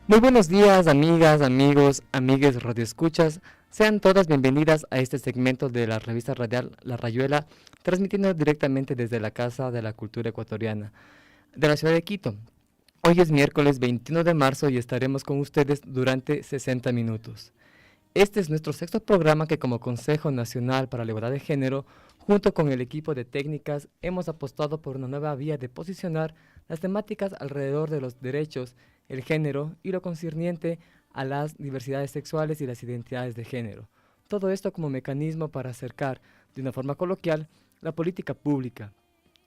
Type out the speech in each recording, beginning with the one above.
Muy buenos días, amigas, amigos, amigues, radioescuchas. Sean todas bienvenidas a este segmento de la revista radial La Rayuela, transmitiendo directamente desde la Casa de la Cultura Ecuatoriana de la ciudad de Quito. Hoy es miércoles 21 de marzo y estaremos con ustedes durante 60 minutos. Este es nuestro sexto programa que como Consejo Nacional para la Igualdad de Género, junto con el equipo de técnicas, hemos apostado por una nueva vía de posicionar las temáticas alrededor de los derechos, el género y lo concerniente a las diversidades sexuales y las identidades de género. Todo esto como mecanismo para acercar, de una forma coloquial, la política pública,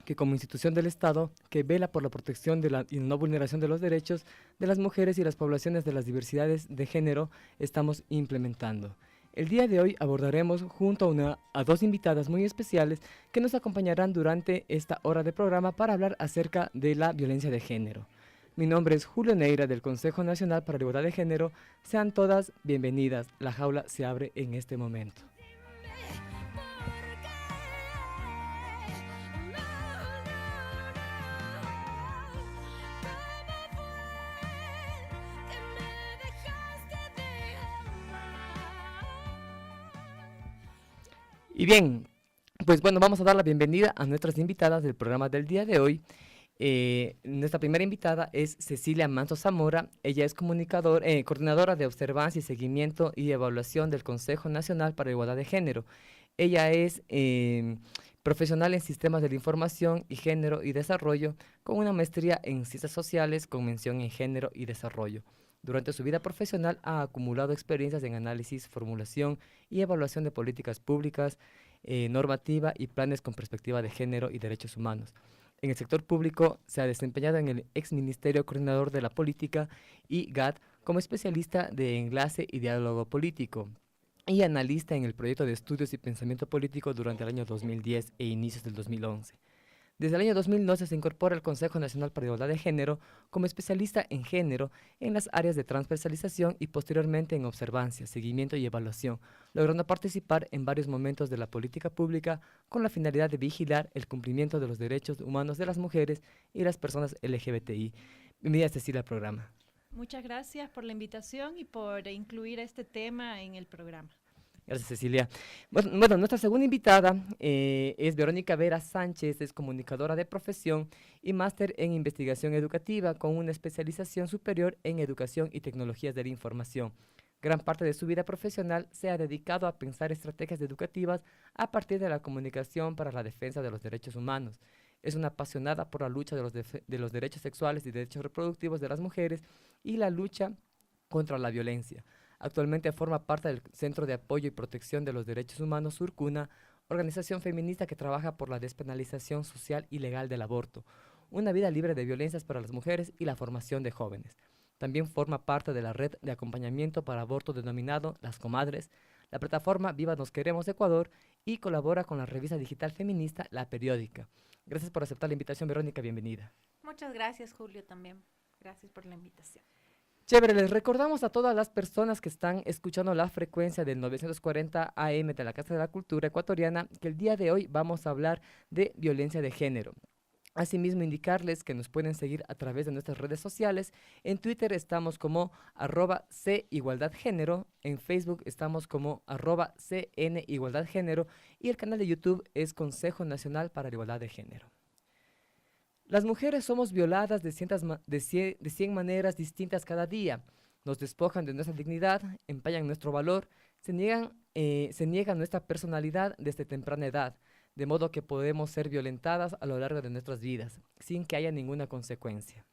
que como institución del Estado, que vela por la protección de la y no vulneración de los derechos de las mujeres y las poblaciones de las diversidades de género, estamos implementando. El día de hoy abordaremos junto a dos invitadas muy especiales que nos acompañarán durante esta hora de programa para hablar acerca de la violencia de género. Mi nombre es Julio Neira del Consejo Nacional para la Igualdad de Género. Sean todas bienvenidas. La jaula se abre en este momento. Y bien, pues bueno, vamos a dar la bienvenida a nuestras invitadas del programa del día de hoy. Nuestra primera invitada es Cecilia Manso Zamora. Ella es coordinadora de observancia y seguimiento y evaluación del Consejo Nacional para la Igualdad de Género. Ella es profesional en sistemas de la información y género y desarrollo, con una maestría en ciencias sociales con mención en género y desarrollo. Durante su vida profesional ha acumulado experiencias en análisis, formulación y evaluación de políticas públicas, normativa y planes con perspectiva de género y derechos humanos. En el sector público se ha desempeñado en el ex Ministerio Coordinador de la Política y GAD como especialista de enlace y diálogo político y analista en el proyecto de estudios y pensamiento político durante el año 2010 e inicios del 2011. Desde el año 2012 se incorpora al Consejo Nacional para la Igualdad de Género como especialista en género en las áreas de transversalización y posteriormente en observancia, seguimiento y evaluación, logrando participar en varios momentos de la política pública con la finalidad de vigilar el cumplimiento de los derechos humanos de las mujeres y las personas LGBTI. Bienvenida, Cecilia, al programa. Muchas gracias por la invitación y por incluir este tema en el programa. Gracias, Cecilia. Bueno, nuestra segunda invitada es Verónica Vera Sánchez, es comunicadora de profesión y máster en investigación educativa con una especialización superior en educación y tecnologías de la información. Gran parte de su vida profesional se ha dedicado a pensar estrategias educativas a partir de la comunicación para la defensa de los derechos humanos. Es una apasionada por la lucha de los derechos sexuales y derechos reproductivos de las mujeres y la lucha contra la violencia. Actualmente forma parte del Centro de Apoyo y Protección de los Derechos Humanos Surcuna, organización feminista que trabaja por la despenalización social y legal del aborto, una vida libre de violencias para las mujeres y la formación de jóvenes. También forma parte de la red de acompañamiento para aborto denominado Las Comadres, la plataforma Viva Nos Queremos Ecuador y colabora con la revista digital feminista La Periódica. Gracias por aceptar la invitación, Verónica, bienvenida. Muchas gracias, Julio, también. Gracias por la invitación. Chévere, les recordamos a todas las personas que están escuchando la frecuencia del 940 AM de la Casa de la Cultura Ecuatoriana que el día de hoy vamos a hablar de violencia de género. Asimismo, indicarles que nos pueden seguir a través de nuestras redes sociales. En Twitter estamos como @CIgualdadGénero, en Facebook estamos como @CNIgualdadGénero y el canal de YouTube es Consejo Nacional para la Igualdad de Género. Las mujeres somos violadas de 100 maneras distintas cada día. Nos despojan de nuestra dignidad, empañan nuestro valor, se niega nuestra personalidad desde temprana edad, de modo que podemos ser violentadas a lo largo de nuestras vidas, sin que haya ninguna consecuencia.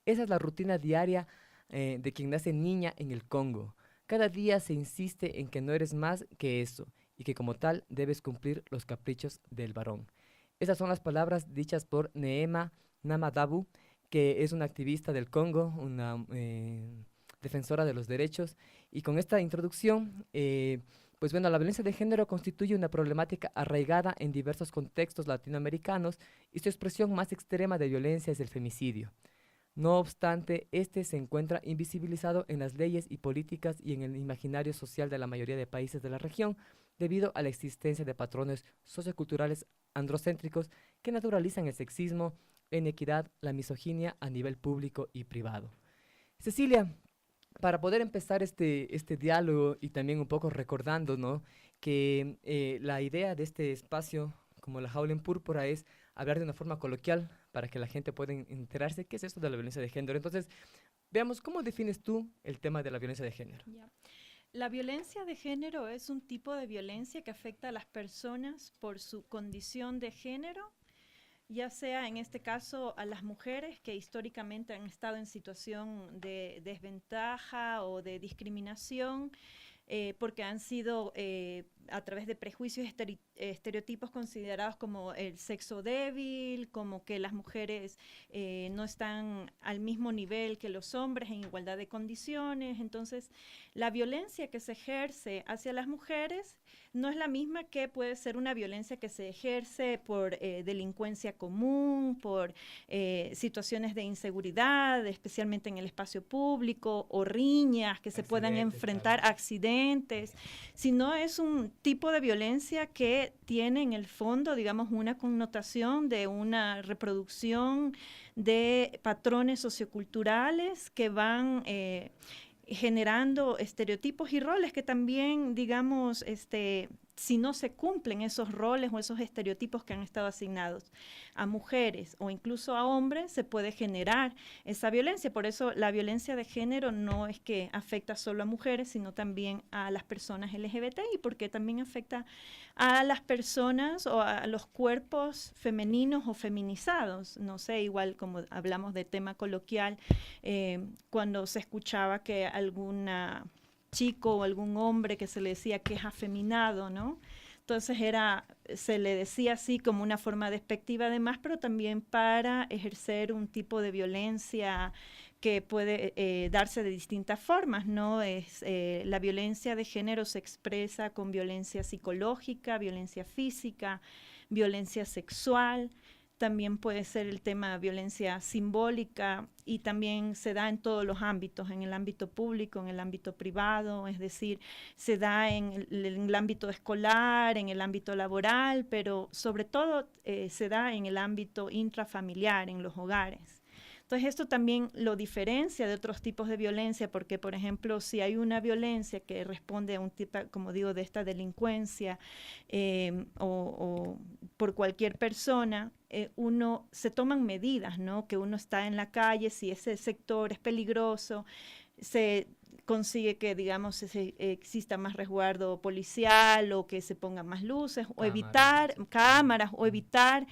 Esa es la rutina diaria de quien nace niña en el Congo. Cada día se insiste en que no eres más que eso y que como tal debes cumplir los caprichos del varón. Esas son las palabras dichas por Neema Namadabu, que es una activista del Congo, una defensora de los derechos. Y con esta introducción, pues bueno, la violencia de género constituye una problemática arraigada en diversos contextos latinoamericanos y su expresión más extrema de violencia es el femicidio. No obstante, este se encuentra invisibilizado en las leyes y políticas y en el imaginario social de la mayoría de países de la región, debido a la existencia de patrones socioculturales androcéntricos que naturalizan el sexismo, la inequidad, la misoginia a nivel público y privado. Cecilia, para poder empezar este diálogo y también un poco recordando, ¿no? Que la idea de este espacio, como la jaula en púrpura, es hablar de una forma coloquial para que la gente pueda enterarse qué es esto de la violencia de género. Entonces, veamos, ¿cómo defines tú el tema de la violencia de género? Ya. La violencia de género es un tipo de violencia que afecta a las personas por su condición de género, ya sea en este caso a las mujeres que históricamente han estado en situación de desventaja o de discriminación, porque han sido a través de prejuicios estereotipos considerados como el sexo débil, como que las mujeres no están al mismo nivel que los hombres en igualdad de condiciones. Entonces, la violencia que se ejerce hacia las mujeres no es la misma que puede ser una violencia que se ejerce por delincuencia común, por situaciones de inseguridad, especialmente en el espacio público, o riñas que se puedan enfrentar, claro, accidentes, sino es un tipo de violencia que tiene en el fondo, digamos, una connotación de una reproducción de patrones socioculturales que van generando estereotipos y roles que también, digamos, si no se cumplen esos roles o esos estereotipos que han estado asignados a mujeres o incluso a hombres, se puede generar esa violencia. Por eso la violencia de género no es que afecta solo a mujeres, sino también a las personas LGBTI, porque también afecta a las personas o a los cuerpos femeninos o feminizados. No sé, igual como hablamos de tema coloquial, cuando se escuchaba que alguna chico o algún hombre que se le decía que es afeminado, ¿no? Entonces se le decía así como una forma despectiva además, pero también para ejercer un tipo de violencia que puede darse de distintas formas, ¿no? La violencia de género se expresa con violencia psicológica, violencia física, violencia sexual. También puede ser el tema de violencia simbólica y también se da en todos los ámbitos, en el ámbito público, en el ámbito privado, es decir, se da en el ámbito escolar, en el ámbito laboral, pero sobre todo se da en el ámbito intrafamiliar, en los hogares. Entonces esto también lo diferencia de otros tipos de violencia porque, por ejemplo, si hay una violencia que responde a un tipo, como digo, de esta delincuencia o por cualquier persona, uno se toman medidas, ¿no? Que uno está en la calle, si ese sector es peligroso, se consigue que, digamos, exista más resguardo policial o que se pongan más luces o evitar cámaras o evitar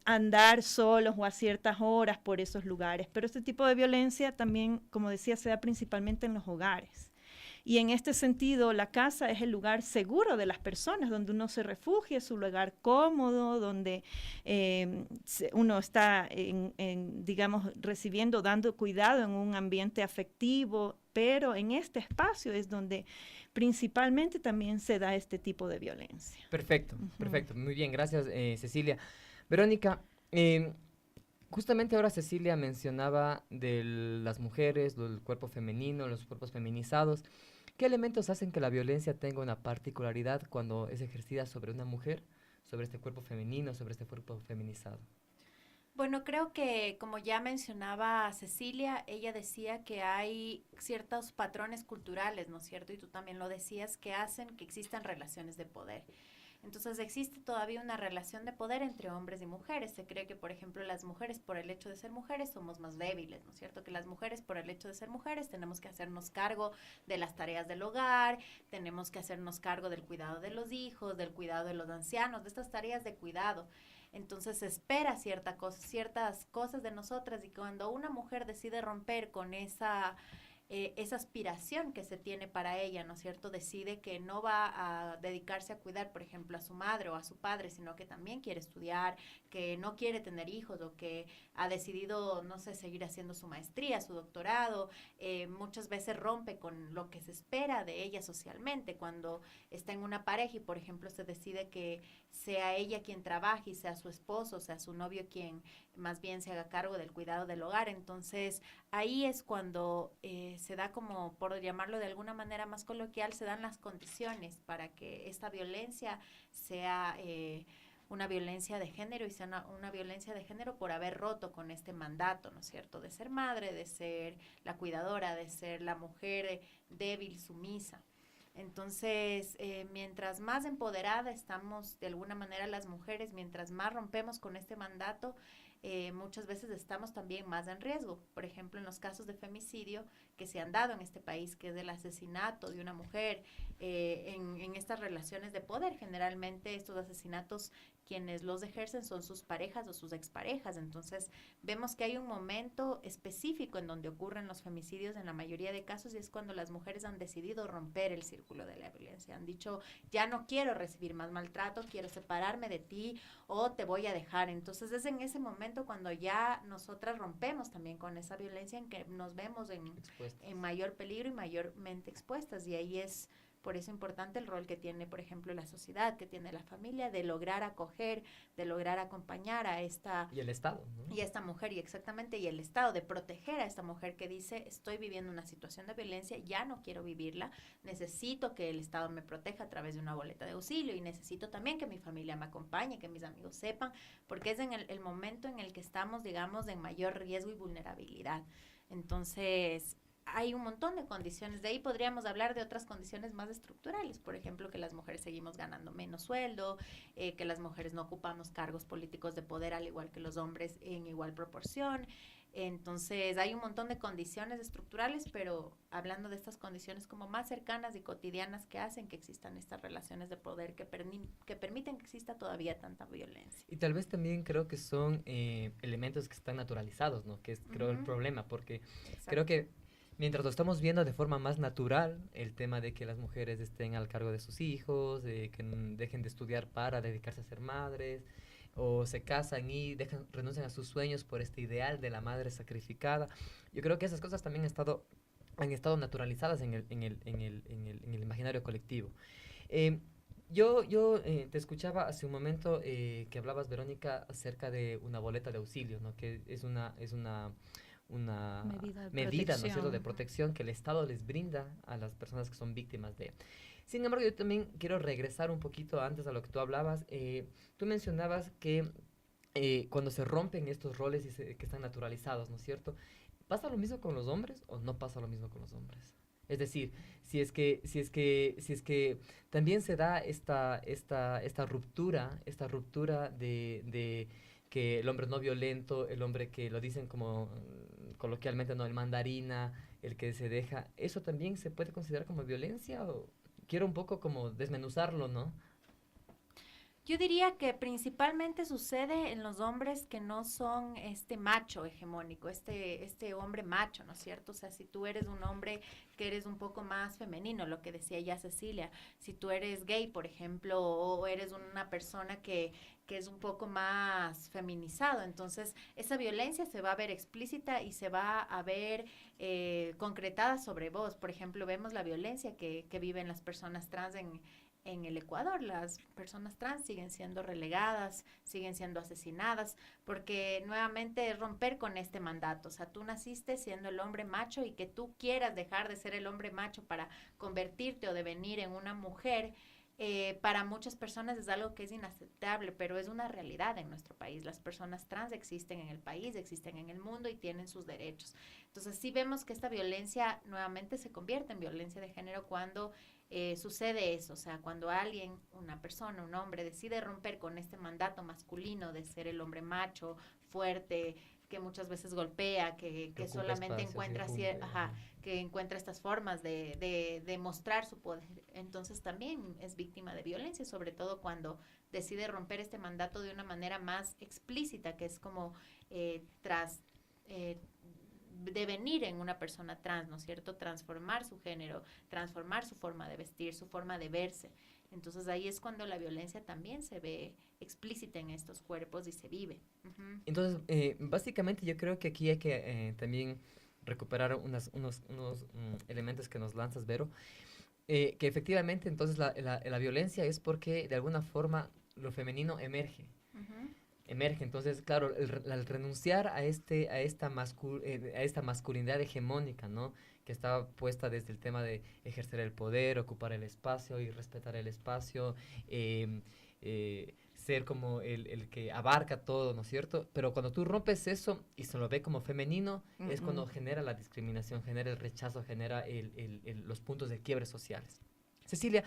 andar solos o a ciertas horas por esos lugares. Pero este tipo de violencia también, como decía, se da principalmente en los hogares. Y en este sentido, la casa es el lugar seguro de las personas, donde uno se refugia, es un lugar cómodo, donde uno está, digamos, recibiendo, dando cuidado en un ambiente afectivo, pero en este espacio es donde principalmente también se da este tipo de violencia. Perfecto, perfecto. Muy bien, gracias, Cecilia. Verónica, justamente ahora Cecilia mencionaba de las mujeres, del cuerpo femenino, los cuerpos feminizados. ¿Qué elementos hacen que la violencia tenga una particularidad cuando es ejercida sobre una mujer, sobre este cuerpo femenino, sobre este cuerpo feminizado? Bueno, creo que como ya mencionaba Cecilia, ella decía que hay ciertos patrones culturales, ¿no es cierto? Y tú también lo decías, que hacen que existan relaciones de poder. Entonces existe todavía una relación de poder entre hombres y mujeres. Se cree que, por ejemplo, las mujeres por el hecho de ser mujeres somos más débiles, ¿no es cierto? Que las mujeres por el hecho de ser mujeres tenemos que hacernos cargo de las tareas del hogar, tenemos que hacernos cargo del cuidado de los hijos, del cuidado de los ancianos, de estas tareas de cuidado. Entonces se espera ciertas cosas de nosotras y cuando una mujer decide romper con esa aspiración que se tiene para ella, ¿no es cierto? Decide que no va a dedicarse a cuidar, por ejemplo, a su madre o a su padre, sino que también quiere estudiar, que no quiere tener hijos o que ha decidido, no sé, seguir haciendo su maestría, su doctorado, muchas veces rompe con lo que se espera de ella socialmente cuando está en una pareja y, por ejemplo, se decide que sea ella quien trabaje y sea su esposo, sea su novio quien más bien se haga cargo del cuidado del hogar. Entonces, ahí es cuando se da como, por llamarlo de alguna manera más coloquial, se dan las condiciones para que esta violencia sea una violencia de género y sea una violencia de género por haber roto con este mandato, ¿no es cierto? De ser madre, de ser la cuidadora, de ser la mujer débil, sumisa. Entonces, mientras más empoderada estamos de alguna manera las mujeres, mientras más rompemos con este mandato, muchas veces estamos también más en riesgo. Por ejemplo, en los casos de femicidio que se han dado en este país, que es el asesinato de una mujer, en estas relaciones de poder, generalmente estos asesinatos quienes los ejercen son sus parejas o sus exparejas. Entonces, vemos que hay un momento específico en donde ocurren los femicidios en la mayoría de casos y es cuando las mujeres han decidido romper el círculo de la violencia. Han dicho, ya no quiero recibir más maltrato, quiero separarme de ti o te voy a dejar. Entonces, es en ese momento cuando ya nosotras rompemos también con esa violencia en que nos vemos en mayor peligro y mayormente expuestas. Y ahí es por eso importante el rol que tiene, por ejemplo, la sociedad, que tiene la familia, de lograr acoger, de lograr acompañar a esta... Y el Estado, ¿no? Y a esta mujer, y exactamente, y el Estado, de proteger a esta mujer que dice, estoy viviendo una situación de violencia, ya no quiero vivirla, necesito que el Estado me proteja a través de una boleta de auxilio, y necesito también que mi familia me acompañe, que mis amigos sepan, porque es en el momento en el que estamos, digamos, en mayor riesgo y vulnerabilidad. Entonces, hay un montón de condiciones. De ahí podríamos hablar de otras condiciones más estructurales, por ejemplo, que las mujeres seguimos ganando menos sueldo, que las mujeres no ocupamos cargos políticos de poder al igual que los hombres en igual proporción. Entonces hay un montón de condiciones estructurales, pero hablando de estas condiciones como más cercanas y cotidianas que hacen que existan estas relaciones de poder que permiten que exista todavía tanta violencia. Y tal vez también creo que son elementos que están naturalizados, ¿no? Que es, creo, el problema, porque Exacto. creo que mientras lo estamos viendo de forma más natural, el tema de que las mujeres estén al cargo de sus hijos, de que dejen de estudiar para dedicarse a ser madres, o se casan y renuncian a sus sueños por este ideal de la madre sacrificada. Yo creo que esas cosas también han estado naturalizadas en el imaginario colectivo. Yo te escuchaba hace un momento que hablabas, Verónica, acerca de una boleta de auxilio, ¿no? Que es una medida, ¿no es cierto?, de protección que el Estado les brinda a las personas que son víctimas de. Sin embargo, yo también quiero regresar un poquito antes a lo que tú hablabas. Tú mencionabas que cuando se rompen estos roles que están naturalizados, ¿no es cierto? ¿Pasa lo mismo con los hombres o no pasa lo mismo con los hombres? Es decir, si es que también se da esta ruptura de que el hombre no violento, el hombre que lo dicen como coloquialmente, no, el mandarina, el que se deja, ¿eso también se puede considerar como violencia? O quiero un poco como desmenuzarlo, ¿no? Yo diría que principalmente sucede en los hombres que no son este macho hegemónico, este hombre macho, ¿no es cierto? O sea, si tú eres un hombre que eres un poco más femenino, lo que decía ya Cecilia, si tú eres gay, por ejemplo, o eres una persona que es un poco más feminizado, entonces esa violencia se va a ver explícita y se va a ver concretada sobre vos. Por ejemplo, vemos la violencia que viven las personas trans en el Ecuador. Las personas trans siguen siendo relegadas, siguen siendo asesinadas, porque nuevamente es romper con este mandato. O sea, tú naciste siendo el hombre macho y que tú quieras dejar de ser el hombre macho para convertirte o devenir en una mujer, para muchas personas es algo que es inaceptable, pero es una realidad en nuestro país. Las personas trans existen en el país, existen en el mundo y tienen sus derechos. Entonces sí vemos que esta violencia nuevamente se convierte en violencia de género cuando sucede eso, o sea, cuando alguien, una persona, un hombre, decide romper con este mandato masculino de ser el hombre macho, fuerte, que muchas veces golpea, que solamente encuentra que encuentra estas formas de mostrar su poder. Entonces también es víctima de violencia, sobre todo cuando decide romper este mandato de una manera más explícita, que es como tras devenir en una persona trans, ¿no es cierto? Transformar su género, transformar su forma de vestir, su forma de verse. Entonces ahí es cuando la violencia también se ve explícita en estos cuerpos y se vive. Entonces, básicamente yo creo que aquí hay que también recuperar unos elementos que nos lanzas, Vero, que efectivamente entonces la violencia es porque de alguna forma lo femenino emerge. Emerge, entonces, claro, el renunciar a esta masculinidad hegemónica, ¿no? Que está puesta desde el tema de ejercer el poder, ocupar el espacio y respetar el espacio, ser como el que abarca todo, ¿no es cierto? Pero cuando tú rompes eso y se lo ve como femenino, es cuando genera la discriminación, genera el rechazo, genera los puntos de quiebre sociales. Cecilia,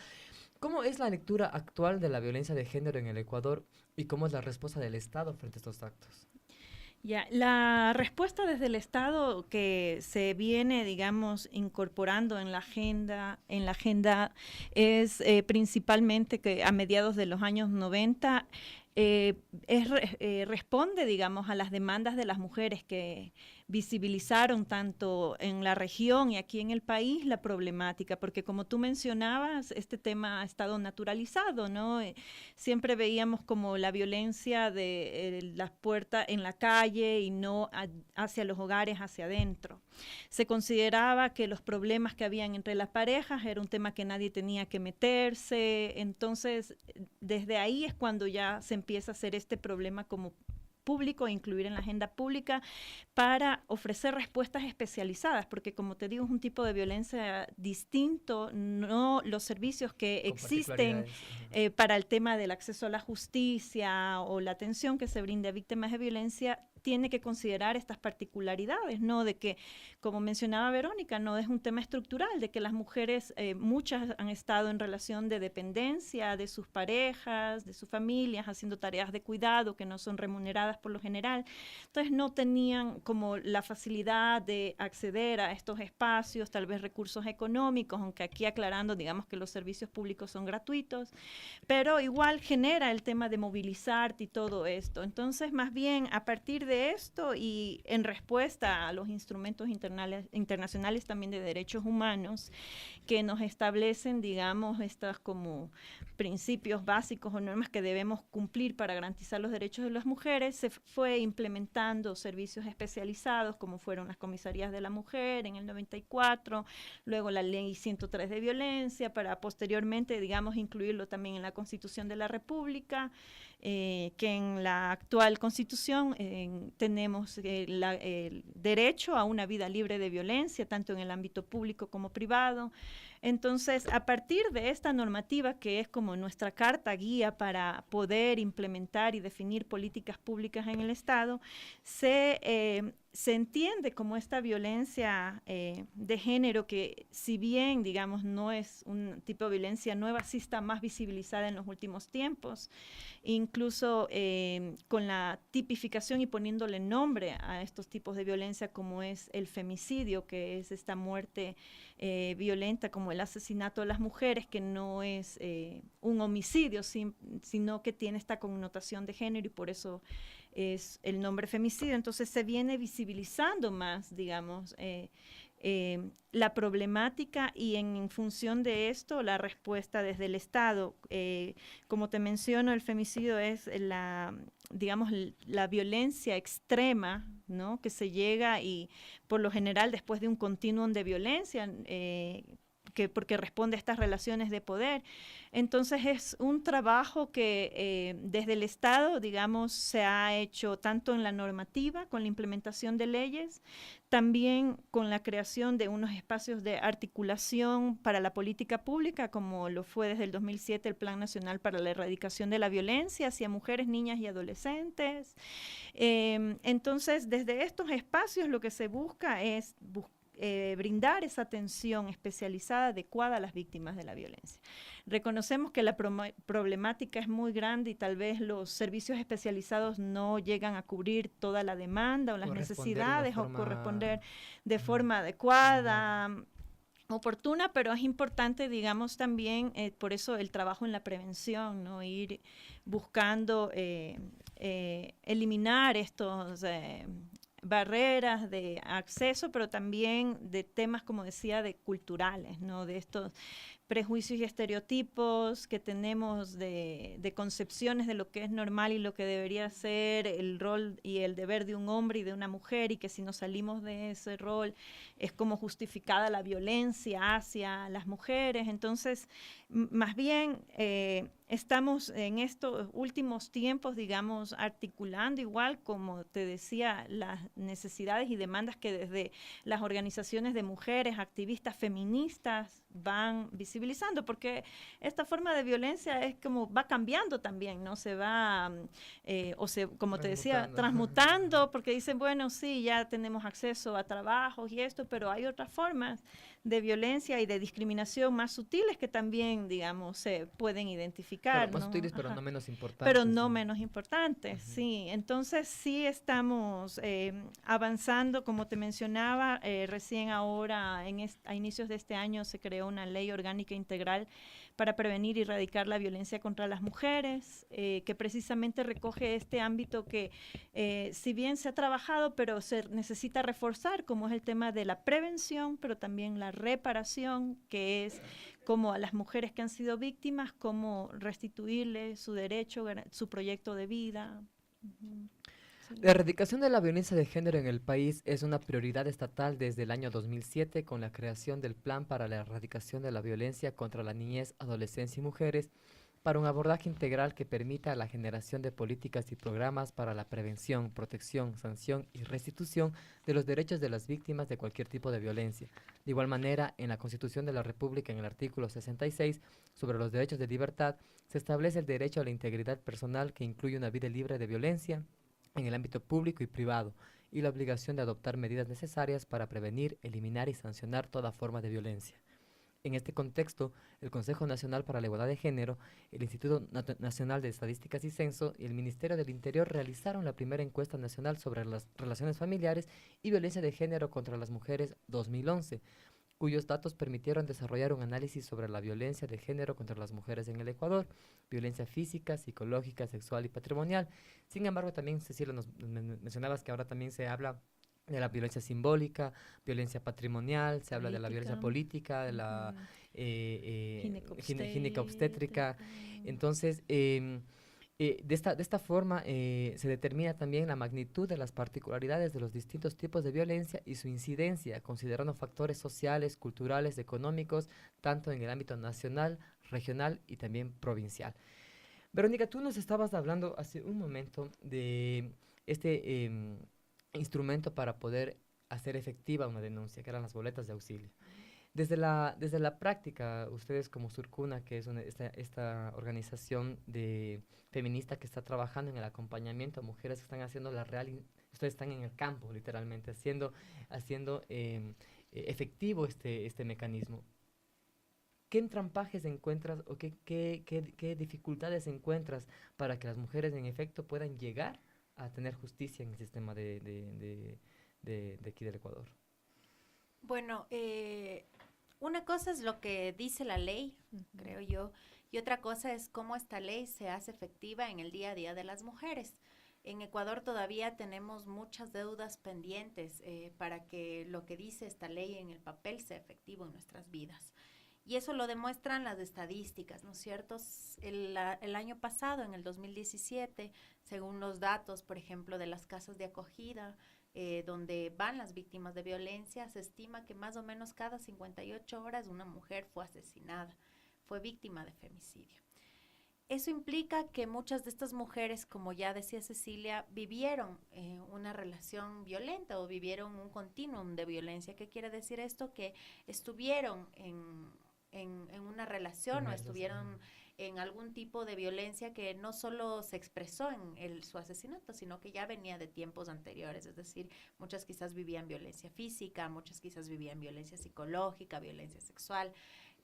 ¿cómo es la lectura actual de la violencia de género en el Ecuador y cómo es la respuesta del Estado frente a estos actos? Ya, la respuesta desde el Estado que se viene, digamos, incorporando en la agenda es principalmente que a mediados de los años 90 responde, digamos, a las demandas de las mujeres que visibilizaron tanto en la región y aquí en el país la problemática, porque como tú mencionabas, este tema ha estado naturalizado, ¿no? Siempre veíamos como la violencia de las puertas en la calle y no hacia los hogares, hacia adentro. Se consideraba que los problemas que habían entre las parejas era un tema que nadie tenía que meterse, entonces desde ahí es cuando ya se empieza a hacer este problema como público, incluir en la agenda pública para ofrecer respuestas especializadas, porque como te digo, es un tipo de violencia distinto, no los servicios que existen para el tema del acceso a la justicia o la atención que se brinde a víctimas de violencia tiene que considerar estas particularidades, ¿no? De que, como mencionaba Verónica, no es un tema estructural, de que las mujeres, muchas han estado en relación de dependencia de sus parejas, de sus familias, haciendo tareas de cuidado que no son remuneradas por lo general. Entonces no tenían como la facilidad de acceder a estos espacios, tal vez recursos económicos, aunque aquí aclarando, digamos que los servicios públicos son gratuitos, pero igual genera el tema de movilizarte y todo esto. Entonces, más bien, a partir de esto y en respuesta a los instrumentos internacionales también de derechos humanos que nos establecen, digamos, estos como principios básicos o normas que debemos cumplir para garantizar los derechos de las mujeres, se fue implementando servicios especializados como fueron las comisarías de la mujer en el 94, luego la ley 103 de violencia, para posteriormente, digamos, incluirlo también en la Constitución de la República, que en la actual Constitución tenemos el derecho a una vida libre de violencia, tanto en el ámbito público como privado. Entonces, a partir de esta normativa, que es como nuestra carta guía para poder implementar y definir políticas públicas en el Estado, se entiende como esta violencia de género que, si bien, digamos, no es un tipo de violencia nueva, sí está más visibilizada en los últimos tiempos, incluso con la tipificación y poniéndole nombre a estos tipos de violencia como es el femicidio, que es esta muerte violenta como el asesinato de las mujeres, que no es un homicidio, sino que tiene esta connotación de género y por eso es el nombre femicidio. Entonces se viene visibilizando más, digamos, la problemática y en función de esto la respuesta desde el Estado. Como te menciono, el femicidio es digamos, la violencia extrema, ¿no? Que se llega y por lo general después de un continuum de violencia, porque responde a estas relaciones de poder. Entonces es un trabajo que desde el Estado, digamos, se ha hecho tanto en la normativa, con la implementación de leyes, también con la creación de unos espacios de articulación para la política pública, como lo fue desde el 2007 el Plan Nacional para la Erradicación de la Violencia hacia Mujeres, Niñas y Adolescentes. Entonces, desde estos espacios lo que se busca es brindar esa atención especializada adecuada a las víctimas de la violencia. Reconocemos que la problemática es muy grande y tal vez los servicios especializados no llegan a cubrir toda la demanda o las necesidades o corresponder de forma adecuada, oportuna, pero es importante, digamos, también por eso el trabajo en la prevención, ¿no? Ir buscando eliminar estos barreras de acceso, pero también de temas, como decía, de culturales, ¿no? De estos prejuicios y estereotipos que tenemos de concepciones de lo que es normal y lo que debería ser el rol y el deber de un hombre y de una mujer, y que si nos salimos de ese rol es como justificada la violencia hacia las mujeres. Entonces, más bien estamos en estos últimos tiempos, digamos, articulando igual, como te decía, las necesidades y demandas que desde las organizaciones de mujeres, activistas feministas van visibilizando visibilizando, porque esta forma de violencia es como va cambiando también, ¿no? Se va, como te decía, transmutando, porque dicen, bueno, sí, ya tenemos acceso a trabajos y esto, pero hay otras formas de violencia y de discriminación más sutiles que también, digamos, se pueden identificar. Claro, más ¿no? sutiles, pero Ajá. no menos importantes. Pero no menos importantes, sí. Entonces sí estamos avanzando, como te mencionaba, recién ahora a inicios de este año se creó una ley orgánica integral para prevenir y erradicar la violencia contra las mujeres, que precisamente recoge este ámbito que si bien se ha trabajado, pero se necesita reforzar, como es el tema de la prevención, pero también la reparación, que es como a las mujeres que han sido víctimas, cómo restituirles su derecho, su proyecto de vida. Uh-huh. Sí. La erradicación de la violencia de género en el país es una prioridad estatal desde el año 2007 con la creación del Plan para la Erradicación de la Violencia contra la Niñez, Adolescencia y Mujeres, para un abordaje integral que permita la generación de políticas y programas para la prevención, protección, sanción y restitución de los derechos de las víctimas de cualquier tipo de violencia. De igual manera, en la Constitución de la República, en el artículo 66, sobre los derechos de libertad, se establece el derecho a la integridad personal que incluye una vida libre de violencia en el ámbito público y privado, y la obligación de adoptar medidas necesarias para prevenir, eliminar y sancionar toda forma de violencia. En este contexto, el Consejo Nacional para la Igualdad de Género, el Instituto Nacional de Estadísticas y Censo y el Ministerio del Interior realizaron la primera encuesta nacional sobre las relaciones familiares y violencia de género contra las mujeres 2011, cuyos datos permitieron desarrollar un análisis sobre la violencia de género contra las mujeres en el Ecuador, violencia física, psicológica, sexual y patrimonial. Sin embargo, también, Cecilia, nos mencionabas que ahora también se habla de la violencia simbólica, violencia patrimonial, se habla de la violencia política, de la ginecobstétrica. Entonces, de esta forma se determina también la magnitud de las particularidades de los distintos tipos de violencia y su incidencia, considerando factores sociales, culturales, económicos, tanto en el ámbito nacional, regional y también provincial. Verónica, tú nos estabas hablando hace un momento de este instrumento para poder hacer efectiva una denuncia, que eran las boletas de auxilio. Desde la práctica, ustedes como Surcuna, que es esta organización feminista que está trabajando en el acompañamiento a mujeres que están haciendo ustedes están en el campo, literalmente, haciendo efectivo este mecanismo. ¿Qué entrampajes encuentras o qué dificultades encuentras para que las mujeres en efecto puedan llegar a tener justicia en el sistema de aquí del Ecuador? Bueno, una cosa es lo que dice la ley, creo yo, y otra cosa es cómo esta ley se hace efectiva en el día a día de las mujeres. En Ecuador todavía tenemos muchas deudas pendientes para que lo que dice esta ley en el papel sea efectivo en nuestras vidas. Y eso lo demuestran las estadísticas, ¿no es cierto? El año pasado, en el 2017, según los datos, por ejemplo, de las casas de acogida, donde van las víctimas de violencia, se estima que más o menos cada 58 horas una mujer fue asesinada, fue víctima de femicidio. Eso implica que muchas de estas mujeres, como ya decía Cecilia, vivieron una relación violenta o vivieron un continuum de violencia. ¿Qué quiere decir esto? Que estuvieron en una relación o estuvieron en algún tipo de violencia que no solo se expresó en su asesinato, sino que ya venía de tiempos anteriores. Es decir, muchas quizás vivían violencia física, muchas quizás vivían violencia psicológica, violencia sexual,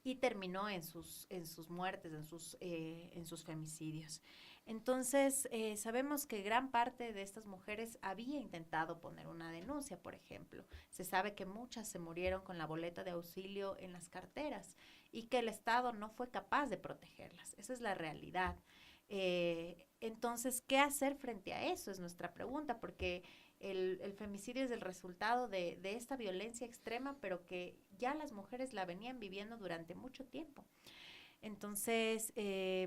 y terminó en sus muertes, en sus femicidios. Entonces, sabemos que gran parte de estas mujeres había intentado poner una denuncia, por ejemplo. Se sabe que muchas se murieron con la boleta de auxilio en las carteras y que el Estado no fue capaz de protegerlas. Esa es la realidad. Entonces, ¿qué hacer frente a eso? Es nuestra pregunta, porque el femicidio es el resultado de esta violencia extrema, pero que ya las mujeres la venían viviendo durante mucho tiempo. Entonces,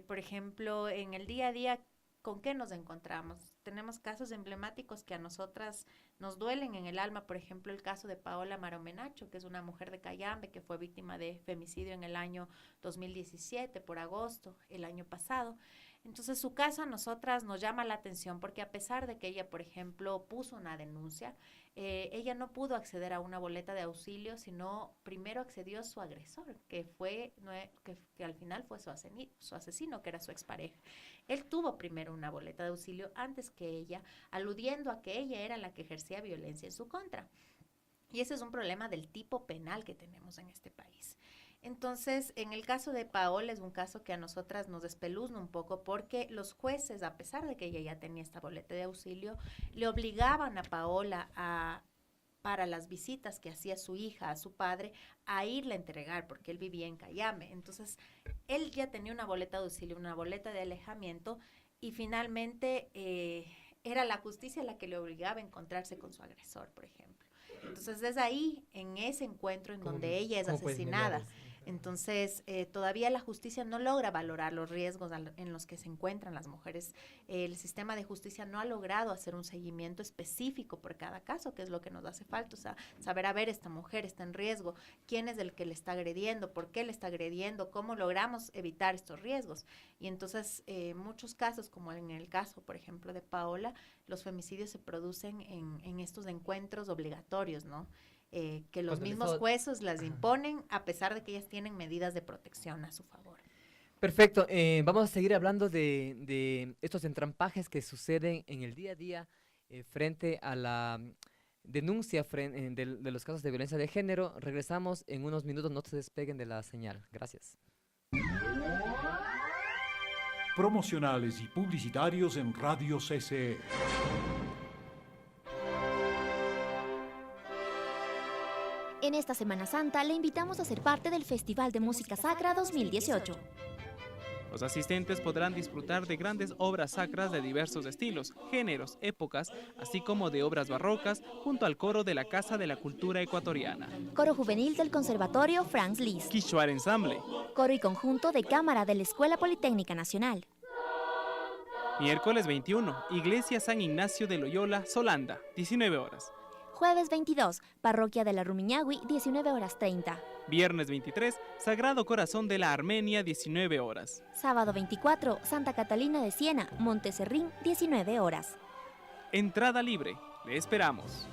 por ejemplo, en el día a día, ¿con qué nos encontramos? tenemos casos emblemáticos que a nosotras nos duelen en el alma, por ejemplo, el caso de Paola Maromenacho, que es una mujer de Cayambe que fue víctima de femicidio en el año 2017, por agosto, el año pasado. Entonces, su caso a nosotras nos llama la atención porque a pesar de que ella, por ejemplo, puso una denuncia, ella no pudo acceder a una boleta de auxilio, sino primero accedió a su agresor, que al final fue su asesino, que era su expareja. Él tuvo primero una boleta de auxilio antes que ella, aludiendo a que ella era la que ejercía violencia en su contra. Y ese es un problema del tipo penal que tenemos en este país. Entonces, en el caso de Paola es un caso que a nosotras nos despeluzna un poco porque los jueces, a pesar de que ella ya tenía esta boleta de auxilio, le obligaban a Paola para las visitas que hacía su hija a su padre, a irle a entregar, porque él vivía en Cayambe. Entonces, él ya tenía una boleta de auxilio, una boleta de alejamiento, y finalmente era la justicia la que le obligaba a encontrarse con su agresor, por ejemplo. Entonces, es ahí, en ese encuentro en donde ella es asesinada. Entonces, todavía la justicia no logra valorar los riesgos en los que se encuentran las mujeres. El sistema de justicia no ha logrado hacer un seguimiento específico por cada caso, que es lo que nos hace falta. O sea, saber, a ver, esta mujer está en riesgo, quién es el que le está agrediendo, por qué le está agrediendo, cómo logramos evitar estos riesgos. Y entonces, muchos casos, como en el caso, por ejemplo, de Paola, los femicidios se producen en estos encuentros obligatorios, ¿no? Que los mismos jueces las imponen a pesar de que ellas tienen medidas de protección a su favor. Perfecto, vamos a seguir hablando de estos entrampajes que suceden en el día a día frente a la denuncia de los casos de violencia de género. Regresamos en unos minutos, no se despeguen de la señal. Gracias. Promocionales y publicitarios en Radio CCE. En esta Semana Santa le invitamos a ser parte del Festival de Música Sacra 2018. Los asistentes podrán disfrutar de grandes obras sacras de diversos estilos, géneros, épocas, así como de obras barrocas, junto al coro de la Casa de la Cultura Ecuatoriana. Coro juvenil del Conservatorio Franz Liszt. Quichuar Ensamble. Coro y conjunto de cámara de la Escuela Politécnica Nacional. Miércoles 21, Iglesia San Ignacio de Loyola, Solanda, 19 horas. Jueves 22, Parroquia de la Rumiñahui, 19 horas 30. Viernes 23, Sagrado Corazón de la Armenia, 19 horas. Sábado 24, Santa Catalina de Siena, Monteserrín, 19 horas. Entrada libre. Le esperamos.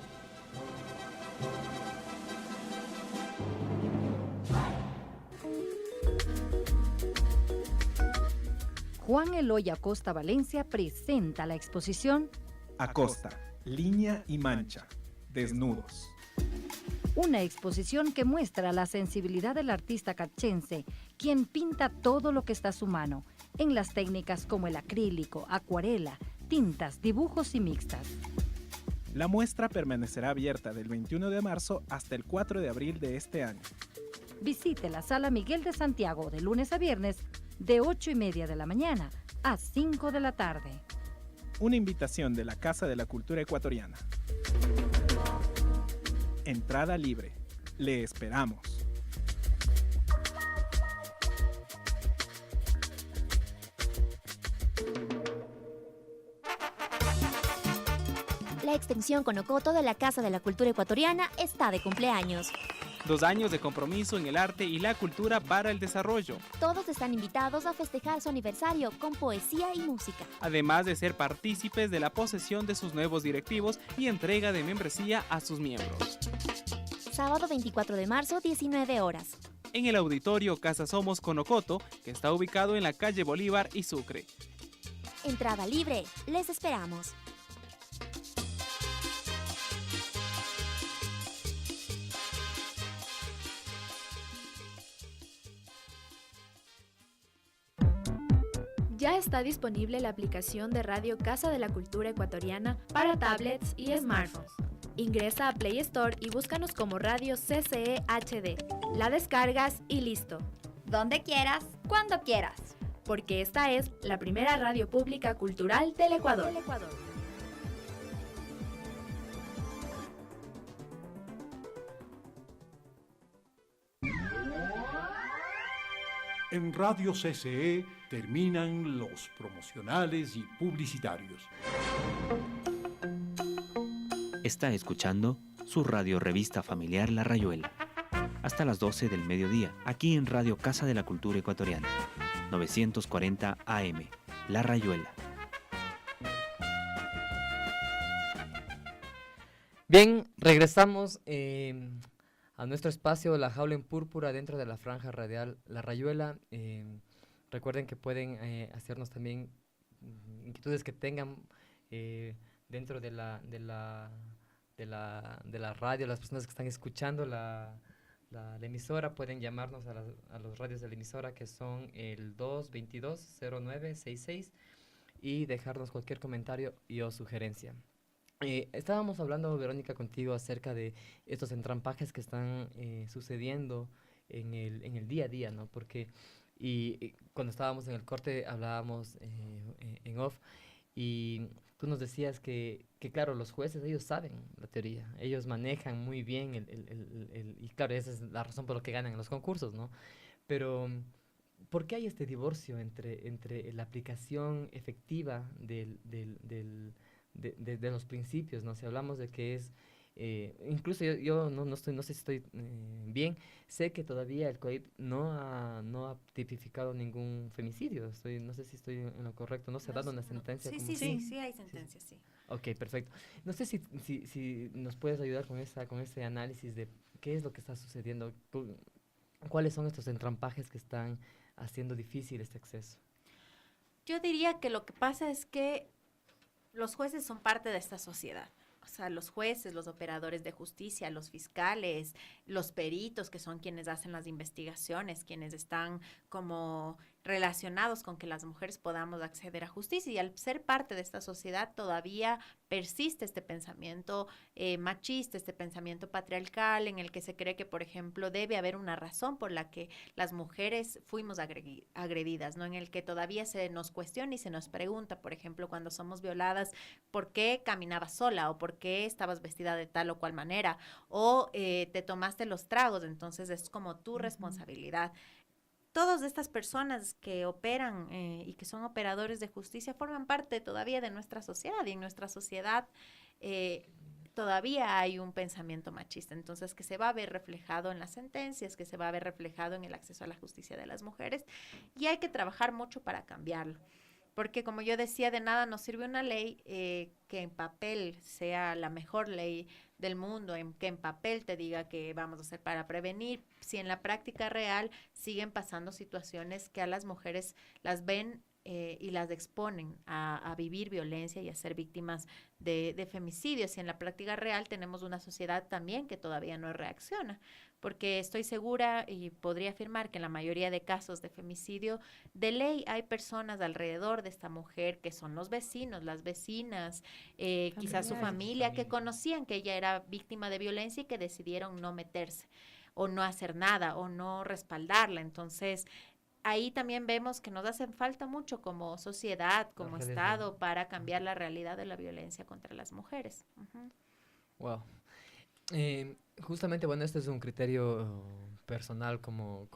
Juan Eloy Acosta Valencia presenta la exposición Acosta, línea y mancha, desnudos. Una exposición que muestra la sensibilidad del artista catchense, quien pinta todo lo que está a su mano, en las técnicas como el acrílico, acuarela, tintas, dibujos y mixtas. La muestra permanecerá abierta del 21 de marzo hasta el 4 de abril de este año. Visite la Sala Miguel de Santiago de lunes a viernes de 8:30 de la mañana a 5 de la tarde. Una invitación de la Casa de la Cultura Ecuatoriana. Entrada libre. Le esperamos. La extensión Conocoto de la Casa de la Cultura Ecuatoriana está de cumpleaños. 2 años de compromiso en el arte y la cultura para el desarrollo. Todos están invitados a festejar su aniversario con poesía y música. Además de ser partícipes de la posesión de sus nuevos directivos y entrega de membresía a sus miembros. Sábado 24 de marzo, 19 horas. En el auditorio Casa Somos Conocoto, que está ubicado en la calle Bolívar y Sucre. Entrada libre. Les esperamos. Ya está disponible la aplicación de Radio Casa de la Cultura Ecuatoriana para tablets y smartphones. Ingresa a Play Store y búscanos como Radio CCE HD. La descargas y listo. Donde quieras, cuando quieras. Porque esta es la primera radio pública cultural del Ecuador. En Radio CCE terminan los promocionales y publicitarios. Está escuchando su radio revista familiar La Rayuela. Hasta las 12 del mediodía, aquí en Radio Casa de la Cultura Ecuatoriana. 940 AM, La Rayuela. Bien, regresamos a nuestro espacio La Jaula en Púrpura dentro de la franja radial La Rayuela. Recuerden que pueden hacernos también inquietudes que tengan dentro de la radio, las personas que están escuchando la emisora pueden llamarnos a los radios de la emisora, que son el 222-0966, y dejarnos cualquier comentario o sugerencia. Estábamos hablando, Verónica, contigo acerca de estos entrampajes que están sucediendo en el día a día, ¿no? Porque cuando estábamos en el corte hablábamos en off, y tú nos decías que claro, los jueces, ellos saben la teoría, ellos manejan muy bien y claro, esa es la razón por la que ganan en los concursos, ¿no? Pero, ¿por qué hay este divorcio entre la aplicación efectiva de los principios, ¿no? Si hablamos de que es, incluso yo no sé si estoy bien, sé que todavía el COIP no ha tipificado ningún femicidio, no sé si estoy en lo correcto, no se ha dado una sentencia. Sí, hay sentencias, sí. Ok, perfecto. No sé si nos puedes ayudar con ese análisis de qué es lo que está sucediendo, cuáles son estos entrampajes que están haciendo difícil este acceso. Yo diría que lo que pasa es que los jueces son parte de esta sociedad. O sea, los jueces, los operadores de justicia, los fiscales, los peritos, que son quienes hacen las investigaciones, quienes están como relacionados con que las mujeres podamos acceder a justicia. Y al ser parte de esta sociedad todavía persiste este pensamiento machista, este pensamiento patriarcal, en el que se cree que, por ejemplo, debe haber una razón por la que las mujeres fuimos agredidas, ¿no? En el que todavía se nos cuestiona y se nos pregunta, por ejemplo, cuando somos violadas, ¿por qué caminabas sola? ¿O por qué estabas vestida de tal o cual manera? ¿O te tomaste los tragos? Entonces es como tu responsabilidad. Todas estas personas que operan y que son operadores de justicia forman parte todavía de nuestra sociedad, y en nuestra sociedad todavía hay un pensamiento machista, entonces que se va a ver reflejado en las sentencias, que se va a ver reflejado en el acceso a la justicia de las mujeres, y hay que trabajar mucho para cambiarlo. Porque, como yo decía, de nada nos sirve una ley que en papel sea la mejor ley del mundo, que en papel te diga que vamos a hacer para prevenir, si en la práctica real siguen pasando situaciones que a las mujeres las ven y las exponen a vivir violencia y a ser víctimas de femicidios. Y en la práctica real tenemos una sociedad también que todavía no reacciona, porque estoy segura y podría afirmar que en la mayoría de casos de femicidio, de ley hay personas alrededor de esta mujer que son los vecinos, las vecinas, quizás su familia, que conocían que ella era víctima de violencia y que decidieron no meterse o no hacer nada o no respaldarla. Entonces, ahí también vemos que nos hacen falta mucho como sociedad, como Estado, para cambiar la realidad de la violencia contra las mujeres. Wow. Justamente, bueno, este es un criterio personal como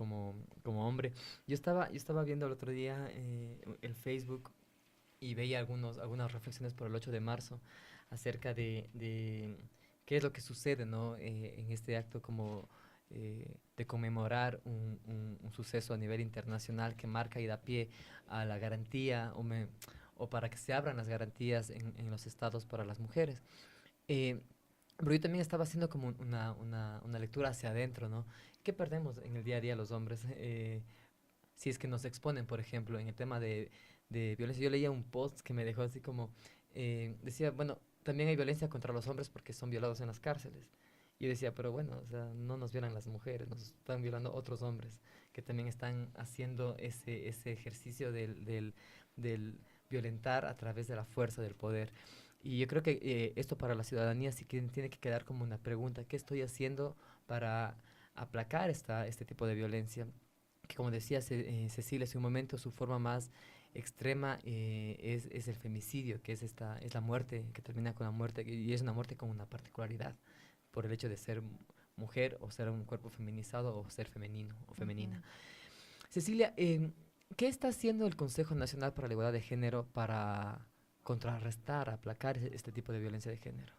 hombre. Yo estaba viendo el otro día el Facebook y veía algunas reflexiones por el 8 de marzo acerca de qué es lo que sucede, ¿no? En este acto como de conmemorar un suceso a nivel internacional que marca y da pie a la garantía o para que se abran las garantías en los estados para las mujeres. Pero yo también estaba haciendo como una lectura hacia adentro, ¿no? ¿Qué perdemos en el día a día los hombres si es que nos exponen, por ejemplo, en el tema de violencia? Yo leía un post que me dejó así como, decía, bueno, también hay violencia contra los hombres porque son violados en las cárceles. Y yo decía, pero bueno, o sea, no nos violan las mujeres, nos están violando otros hombres que también están haciendo ese ejercicio del violentar a través de la fuerza del poder. Y yo creo que esto para la ciudadanía sí que tiene que quedar como una pregunta: ¿qué estoy haciendo para aplacar este tipo de violencia? Que, como decía Cecilia hace un momento, su forma más extrema es el femicidio, que es la muerte, que termina con la muerte, y es una muerte con una particularidad, por el hecho de ser mujer o ser un cuerpo feminizado o ser femenino o femenina. Cecilia, ¿qué está haciendo el Consejo Nacional para la Igualdad de Género para contrarrestar, aplacar este tipo de violencia de género?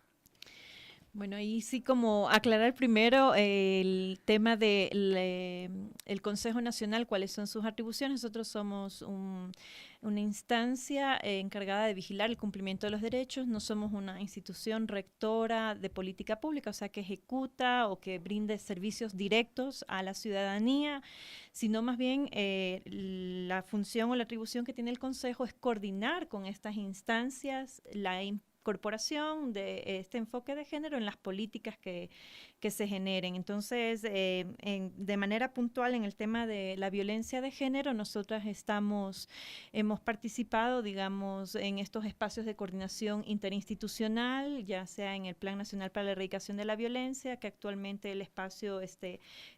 Bueno, ahí sí como aclarar primero el tema del el Consejo Nacional, cuáles son sus atribuciones. Nosotros somos una instancia encargada de vigilar el cumplimiento de los derechos. No somos una institución rectora de política pública, o sea, que ejecuta o que brinde servicios directos a la ciudadanía, sino más bien la función o la atribución que tiene el Consejo es coordinar con estas instancias la incorporación de este enfoque de género en las políticas que se generen. Entonces, de manera puntual en el tema de la violencia de género, nosotras hemos participado, digamos, en estos espacios de coordinación interinstitucional, ya sea en el Plan Nacional para la Erradicación de la Violencia, que actualmente el espacio es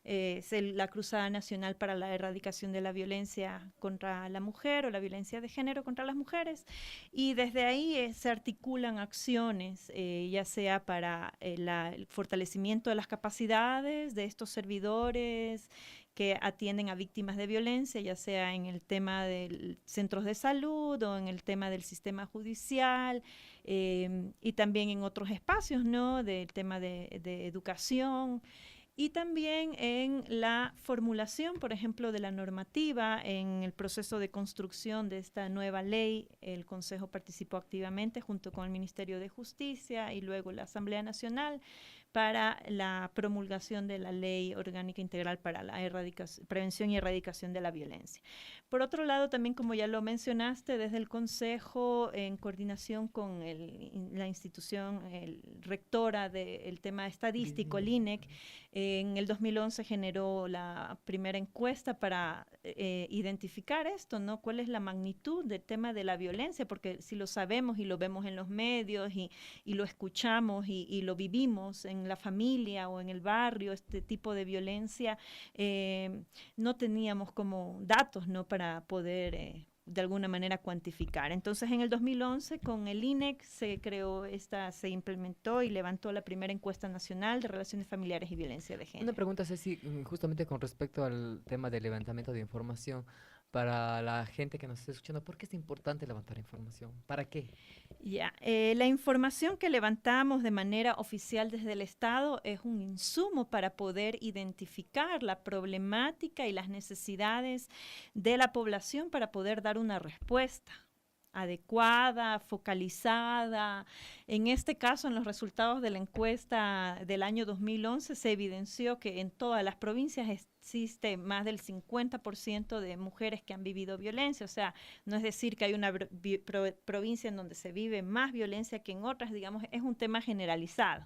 la Cruzada Nacional para la Erradicación de la Violencia contra la Mujer o la violencia de género contra las mujeres, y desde ahí se articulan acciones, ya sea para el fortalecimiento de las capacidades de estos servidores que atienden a víctimas de violencia, ya sea en el tema de centros de salud o en el tema del sistema judicial, y también en otros espacios, ¿no? Del tema de educación. Y también en la formulación, por ejemplo, de la normativa, en el proceso de construcción de esta nueva ley, el Consejo participó activamente junto con el Ministerio de Justicia y luego la Asamblea Nacional para la promulgación de la Ley Orgánica Integral para la Prevención y Erradicación de la Violencia. Por otro lado, también como ya lo mencionaste, desde el Consejo, en coordinación con la institución rectora del tema estadístico, el INEC, en el 2011 generó la primera encuesta para identificar esto, ¿no? ¿Cuál es la magnitud del tema de la violencia? Porque si lo sabemos y lo vemos en los medios y lo escuchamos y lo vivimos en la familia o en el barrio, este tipo de violencia, no teníamos como datos, ¿no? Para poder de alguna manera cuantificar. Entonces, en el 2011, con el INEC se implementó y levantó la primera encuesta nacional de relaciones familiares y violencia de género. Una pregunta, Ceci, justamente con respecto al tema del levantamiento de información. Para la gente que nos está escuchando, ¿por qué es importante levantar información? ¿Para qué? Ya, la información que levantamos de manera oficial desde el Estado es un insumo para poder identificar la problemática y las necesidades de la población para poder dar una respuesta adecuada, focalizada. En este caso, en los resultados de la encuesta del año 2011, se evidenció que en todas las provincias existe más del 50% de mujeres que han vivido violencia. O sea, no es decir que hay una provincia en donde se vive más violencia que en otras, digamos, es un tema generalizado.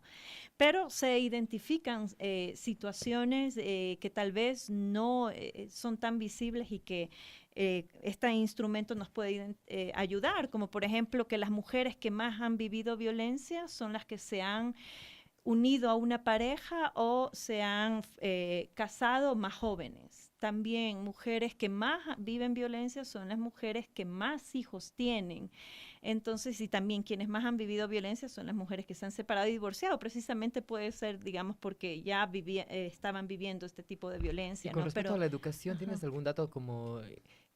Pero se identifican situaciones que tal vez no son tan visibles y que este instrumento nos puede ayudar, como por ejemplo que las mujeres que más han vivido violencia son las que se han unido a una pareja o se han casado más jóvenes. También mujeres que más viven violencia son las mujeres que más hijos tienen. Entonces, y también quienes más han vivido violencia son las mujeres que se han separado y divorciado. Precisamente puede ser, digamos, porque ya estaban viviendo este tipo de violencia. Y con respecto a la educación, ¿tienes algún dato como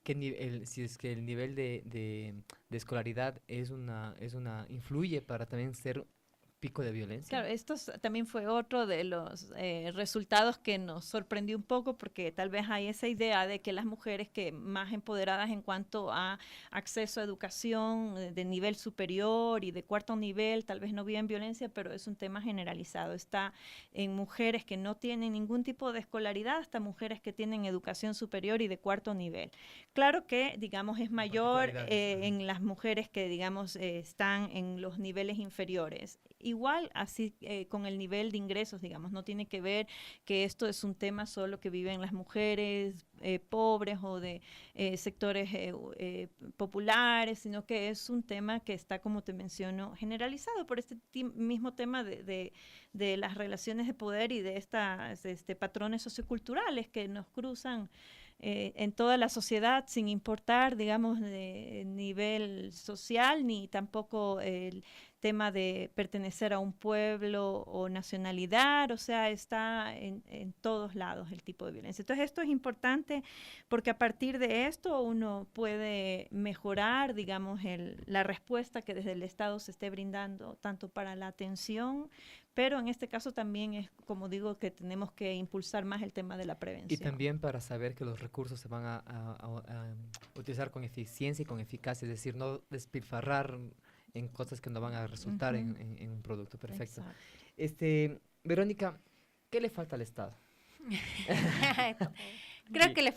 si es que el nivel de escolaridad influye para también ser pico de violencia? Claro, esto también fue otro de los resultados que nos sorprendió un poco, porque tal vez hay esa idea de que las mujeres que más empoderadas en cuanto a acceso a educación de nivel superior y de cuarto nivel tal vez no viven violencia, pero es un tema generalizado. Está en mujeres que no tienen ningún tipo de escolaridad hasta mujeres que tienen educación superior y de cuarto nivel. Claro que, digamos, es mayor en las mujeres que, digamos, están en los niveles inferiores. Igual, así con el nivel de ingresos, digamos, no tiene que ver que esto es un tema solo que viven las mujeres pobres o de sectores populares, sino que es un tema que está, como te menciono, generalizado por este mismo tema de las relaciones de poder y de estas patrones socioculturales que nos cruzan en toda la sociedad, sin importar, digamos, de nivel social ni tampoco tema de pertenecer a un pueblo o nacionalidad, o sea, está en todos lados el tipo de violencia. Entonces esto es importante porque a partir de esto uno puede mejorar, digamos, la respuesta que desde el Estado se esté brindando, tanto para la atención, pero en este caso también es, como digo, que tenemos que impulsar más el tema de la prevención. Y también para saber que los recursos se van a utilizar con eficiencia y con eficacia, es decir, no despilfarrar en cosas que no van a resultar en un producto perfecto. Verónica, ¿qué le falta al Estado? Creo que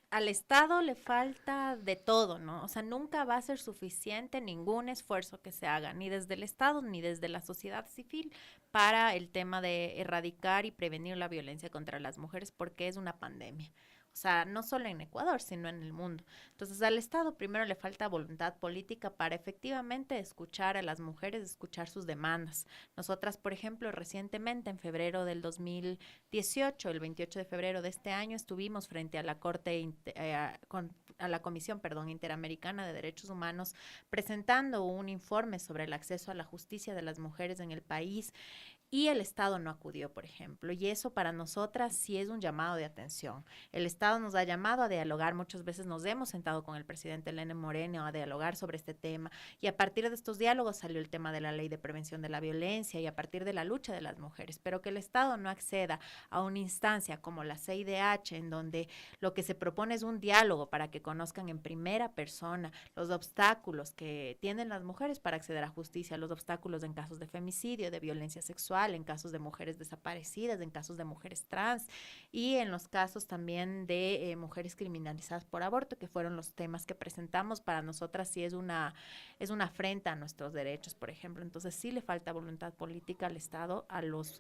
al Estado le falta de todo, ¿no? O sea, nunca va a ser suficiente ningún esfuerzo que se haga, ni desde el Estado ni desde la sociedad civil, para el tema de erradicar y prevenir la violencia contra las mujeres, porque es una pandemia. O sea, no solo en Ecuador, sino en el mundo. Entonces, al Estado primero le falta voluntad política para efectivamente escuchar a las mujeres, escuchar sus demandas. Nosotras, por ejemplo, recientemente, en febrero del 2018, el 28 de febrero de este año, estuvimos frente a la a la Comisión Interamericana de Derechos Humanos, presentando un informe sobre el acceso a la justicia de las mujeres en el país. Y el Estado no acudió, por ejemplo, y eso para nosotras sí es un llamado de atención. El Estado nos ha llamado a dialogar, muchas veces nos hemos sentado con el presidente Lenín Moreno a dialogar sobre este tema, y a partir de estos diálogos salió el tema de la Ley de Prevención de la Violencia y a partir de la lucha de las mujeres, pero que el Estado no acceda a una instancia como la CIDH, en donde lo que se propone es un diálogo para que conozcan en primera persona los obstáculos que tienen las mujeres para acceder a justicia, los obstáculos en casos de femicidio, de violencia sexual, en casos de mujeres desaparecidas, en casos de mujeres trans y en los casos también de mujeres criminalizadas por aborto, que fueron los temas que presentamos. Para nosotras sí es una afrenta a nuestros derechos, por ejemplo. Entonces sí le falta voluntad política al Estado, a los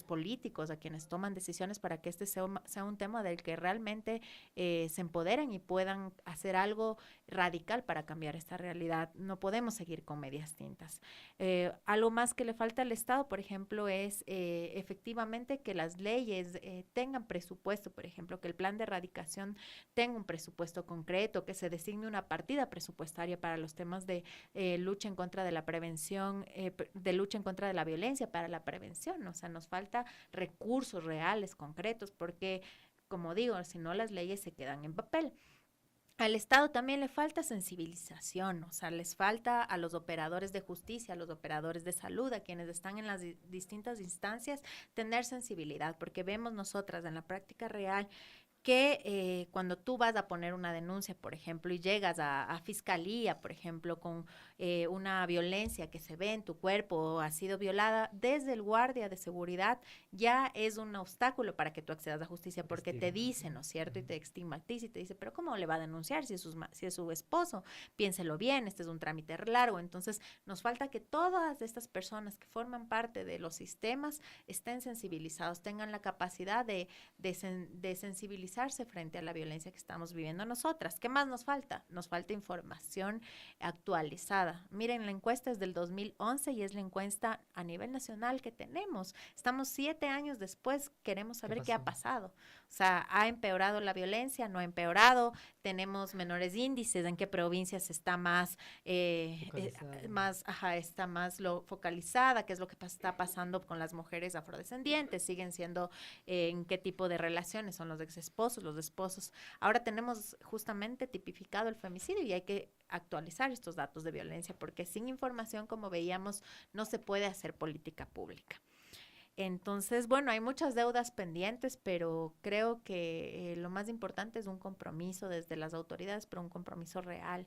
políticos, a quienes toman decisiones, para que este sea un tema del que realmente se empoderen y puedan hacer algo radical para cambiar esta realidad. No podemos seguir con medias tintas. Algo más que le falta al Estado, por ejemplo, es efectivamente que las leyes tengan presupuesto, por ejemplo, que el plan de erradicación tenga un presupuesto concreto, que se designe una partida presupuestaria para los temas de lucha en contra de la prevención, de lucha en contra de la violencia, para la prevención. O sea, nos falta recursos reales, concretos, porque, como digo, si no, las leyes se quedan en papel. Al Estado también le falta sensibilización, o sea, les falta a los operadores de justicia, a los operadores de salud, a quienes están en las distintas instancias, tener sensibilidad, porque vemos nosotras en la práctica real que cuando tú vas a poner una denuncia, por ejemplo, y llegas a fiscalía, por ejemplo, con una violencia que se ve en tu cuerpo o has sido violada, desde el guardia de seguridad ya es un obstáculo para que tú accedas a justicia, porque te dice, ¿no es cierto? Y te estigmatiza y te dice, pero ¿cómo le va a denunciar si es su esposo? Piénselo bien, este es un trámite largo. Entonces, nos falta que todas estas personas que forman parte de los sistemas estén sensibilizados, tengan la capacidad de sensibilizar frente a la violencia que estamos viviendo nosotras. ¿Qué más nos falta? Nos falta información actualizada. Miren, la encuesta es del 2011 y es la encuesta a nivel nacional que tenemos. Estamos 7 años después, queremos saber qué ha pasado. O sea, ¿ha empeorado la violencia? ¿No ha empeorado? ¿Tenemos menores índices? ¿En qué provincias está más focalizada? ¿Qué es lo que está pasando con las mujeres afrodescendientes? ¿Siguen siendo en qué tipo de relaciones son los exesposos, los esposos? Ahora tenemos justamente tipificado el femicidio y hay que actualizar estos datos de violencia, porque sin información, como veíamos, no se puede hacer política pública. Entonces, bueno, hay muchas deudas pendientes, pero creo que lo más importante es un compromiso desde las autoridades, pero un compromiso real,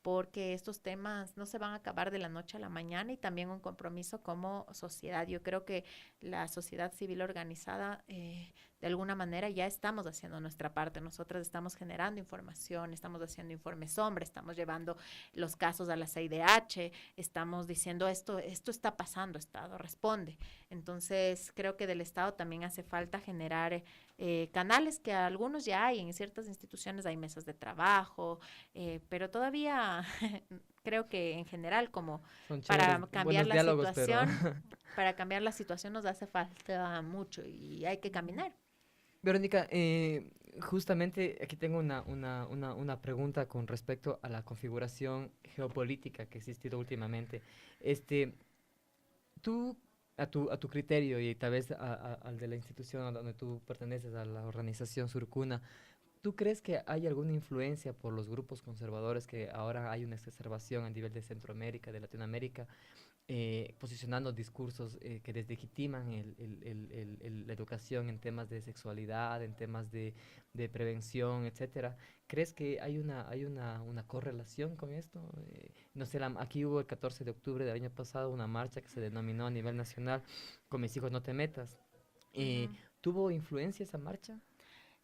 porque estos temas no se van a acabar de la noche a la mañana, y también un compromiso como sociedad. Yo creo que la sociedad civil organizada, de alguna manera ya estamos haciendo nuestra parte. Nosotras estamos generando información, estamos haciendo informes sombra, estamos llevando los casos a la CIDH, estamos diciendo esto está pasando, Estado, responde. Entonces, creo que del Estado también hace falta generar canales, que algunos ya hay, en ciertas instituciones hay mesas de trabajo, pero todavía creo que en general, como para cambiar la situación, para cambiar la situación nos hace falta mucho y hay que caminar. Verónica, justamente aquí tengo una pregunta con respecto a la configuración geopolítica que ha existido últimamente. Tú, a tu criterio y tal vez al de la institución a donde tú perteneces, a la organización Surcuna, ¿tú crees que hay alguna influencia por los grupos conservadores que ahora hay una exacerbación a nivel de Centroamérica, de Latinoamérica, posicionando discursos que deslegitiman la educación en temas de sexualidad, en temas de prevención, etcétera? ¿Crees que hay una correlación con esto? No sé, aquí hubo el 14 de octubre del año pasado una marcha que se denominó a nivel nacional "Con mis hijos no te metas". ¿Tuvo influencia esa marcha?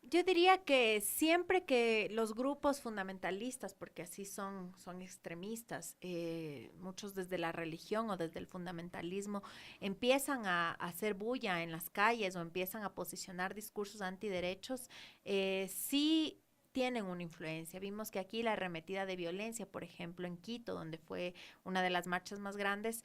Yo diría que siempre que los grupos fundamentalistas, porque así son extremistas, muchos desde la religión o desde el fundamentalismo, empiezan a hacer bulla en las calles o empiezan a posicionar discursos antiderechos, sí tienen una influencia. Vimos que aquí la arremetida de violencia, por ejemplo, en Quito, donde fue una de las marchas más grandes,